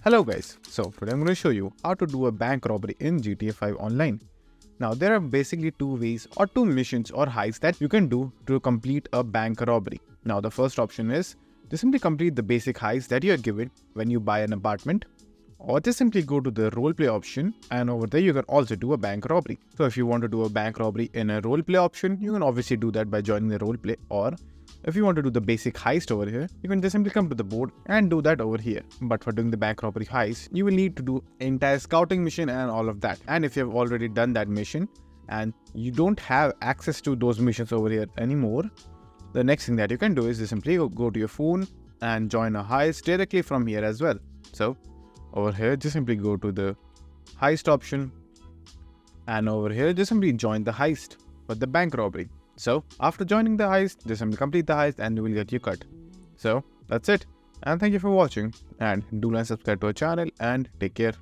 Hello guys, so today I'm going to show you how to do a bank robbery in GTA 5 online. Now there are basically two ways or two missions or heists that you can do to complete a bank robbery. Now the first option is to simply complete the basic heist that you are given when you buy an apartment, or just simply go to the roleplay option and over there you can also do a bank robbery. So if you want to do a bank robbery in a roleplay option, you can obviously do that by joining the roleplay, or if you want to do the basic heist over here, you can just simply come to the board and do that over here. But for doing the bank robbery heist, you will need to do entire scouting mission and all of that. And if you have already done that mission and you don't have access to those missions over here anymore, the next thing that you can do is just simply go to your phone and join a heist directly from here as well. So over here, just simply go to the heist option, and over here, just simply join the heist for the bank robbery. So after joining the heist, just simply complete the heist and you will get your cut. So that's it. And thank you for watching, and do like subscribe to our channel and take care.